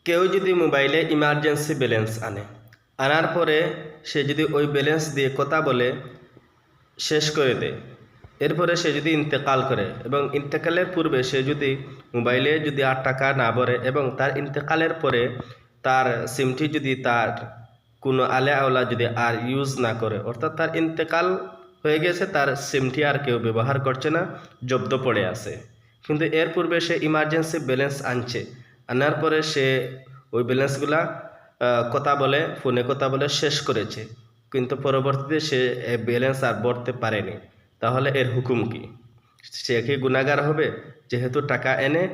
কেউ যদি মোবাইলে ইমার্জেন্সি ব্যালেন্স আনার পরে সে যদি ওই ব্যালেন্স দিয়ে কথা বলে শেষ করে দেয়, এরপরে সে যদি ইন্তেকাল করে এবং ইন্তেকালের পূর্বে সে যদি মোবাইলে যদি আর টাকা না ভরে এবং তার ইন্তেকালের পরে তার সিমটি যদি তার কোনো আলে আওলা যদি আর ইউজ না করে, অর্থাৎ তার ইন্তেকাল হয়ে গেছে, তার সিমটি আর কেউ ব্যবহার করছে না, জব্দ পড়ে আছে, কিন্তু এর পূর্বে সে ইমার্জেন্সি ব্যালেন্স আনার পরে সে ওই ব্যালেন্সগুলা কথা বলে ফোনে কথা বলে শেষ করেছে, কিন্তু পরবর্তীতে সে ব্যালেন্স আর ভরতে পারেনি, তাহলে এর হুকুম কি? সে কি গুনাহগার হবে? যেহেতু টাকা এনে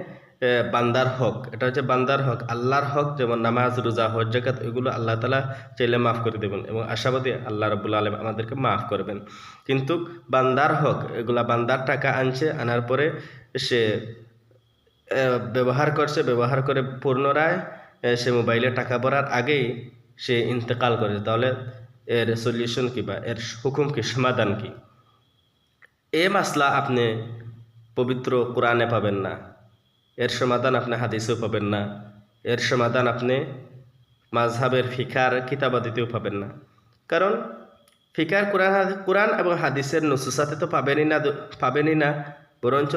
বান্দার হক, এটা হচ্ছে বান্দার হক, আল্লাহর হক, যেমন নামাজ, রোজা, হজ, যাকাত, এগুলো আল্লাহ তাআলা চাইলে মাফ করে দেবেন এবং আশাবাদী আল্লাহ রাব্বুল আলামিন আমাদেরকে মাফ করবেন। কিন্তু বান্দার হক, এগুলা বান্দার টাকা আনার পরে সে ব্যবহার করছে, ব্যবহার করে পুনরায় সে মোবাইলে টাকা ভরার আগেই সে ইন্তেকাল করে, তাহলে এর সলিউশন কি বা এর হুকুম কি, সমাধান কি? এই মাসলা আপনি পবিত্র কোরআনে পাবেন না, এর সমাধান আপনি হাদিসেও পাবেন না, এর সমাধান আপনি মাযহাবের ফিকার কিতাবাদিতেও পাবেন না। কারণ ফিকার কোরআন এবং হাদিসের নুসুসাতে তো পাবেনই না, বরঞ্চ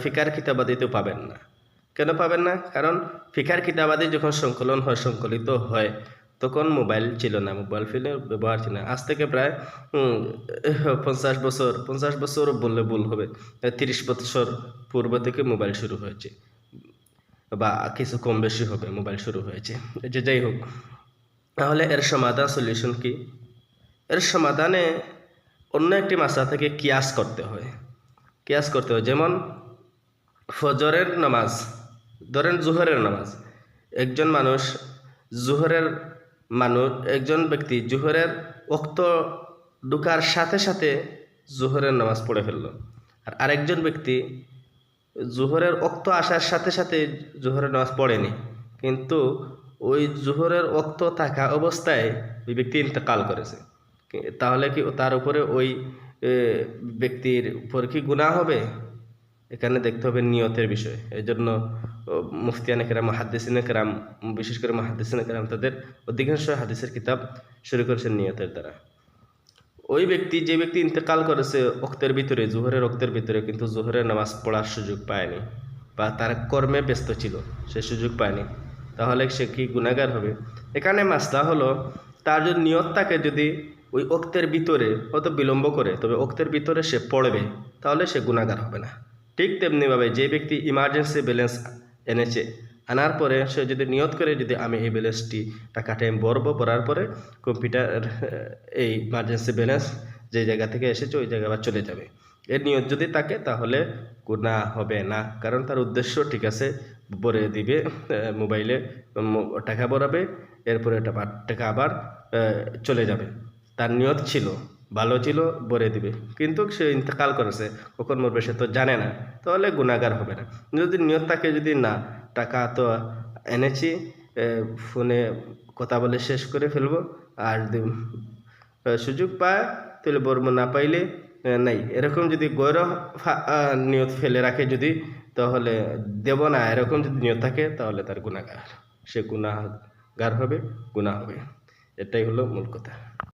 ফিকার কিতাবাদিতেও পাবেন না। কেন পাবেন না? কারণ ফিকার কিতাবাদি যখন সংকলিত হয় তখন মোবাইল ছিল না, মোবাইল ফোনের ব্যবহার ছিল না। আজ থেকে প্রায় 50 বছর বললে ভুল হবে, 30 বছর পূর্ব থেকে মোবাইল শুরু হয়েছে, বা কিছু কম বেশি হবে, মোবাইল শুরু হয়েছে। যে যাই হোক, তাহলে এর সমাধান, সলিউশন কি? এর সমাধানে অন্য একটি মাসলা থেকে কিয়াস করতে হয়। যেমন ফজরের নামাজ, ধরেন জোহরের নামাজ, একজন ব্যক্তি জোহরের ওক্ত ঢুকার সাথে সাথে জোহরের নামাজ পড়ে ফেলল, আর আরেকজন ব্যক্তি জোহরের ওক্ত আসার সাথে সাথে জোহরের নামাজ পড়েনি, কিন্তু ওই জোহরের ওক্ত থাকা অবস্থায় ওই ব্যক্তি ইন্তেকাল করেছে, তাহলে কি তার উপরে ওই ব্যক্তির উপর কি গুনাহ হবে? এখানে দেখতে হবে নিয়তের বিষয়। এই জন্য মুফতিয়ানে কেরাম, মুহাদ্দিসিনে কেরাম, বিশেষ করে মুহাদ্দিসিনে কেরাম, তাদের অধিকাংশ হাদিসের কিতাব শুরু করেছেন নিয়তের দ্বারা। যে ব্যক্তি ইন্তেকাল করেছে ওক্তের ভিতরে, জোহরের ওক্তের ভিতরে, কিন্তু জোহরের নামাজ পড়ার সুযোগ পায়নি বা তার কর্মে ব্যস্ত ছিল, সে সুযোগ পায়নি, তাহলে সে কি গুনাহগার হবে? এখানে মাসলা হলো, তার যদি নিয়ত থাকে, যদি ওই ওক্তের ভিতরে হয়তো বিলম্ব করে, তবে ওক্তের ভিতরে সে পড়বে, তাহলে সে গুনাহগার হবে না। ঠিক তেমনিভাবে যে ব্যক্তি ইমার্জেন্সি ব্যালেন্স আনার পরে সে যদি নিয়ত করে, যদি আমি এই ব্যালেন্সটি টাকাটা ভরার পরে কম্পিউটার এই ইমার্জেন্সি ব্যালেন্স যে জায়গা থেকে এসেছে ওই জায়গায় আবার চলে যাবে, এর নিয়ত যদি থাকে, তাহলে গুনাহ হবে না। কারণ তার উদ্দেশ্য ঠিক আছে, ভরে দিবে, মোবাইলে টাকা ভরাবে, এরপরে টাকা আবার চলে যাবে, তার নিয়ত ছিল, ভালো ছিল, ভরে দিবে, কিন্তু সে ইন্তেকাল করেছে, কখন মরবে সে তো জানে না, তাহলে গুনাহগার হবে না। যদি নিয়ত থাকে, যদি না টাকা তো এনেছি, ফোনে কথা বলে শেষ করে ফেলবো, আর যদি সুযোগ পায় তাহলে ভরবো, না পাইলে নাই, এরকম যদি গৌর নিয়ত ফেলে রাখে, যদি তাহলে দেব না, এরকম যদি নিয়ত থাকে, তাহলে তার গুনাহগার, সে গুনাহগার হবে, গুনাহ হবে। এটাই হলো মূল কথা।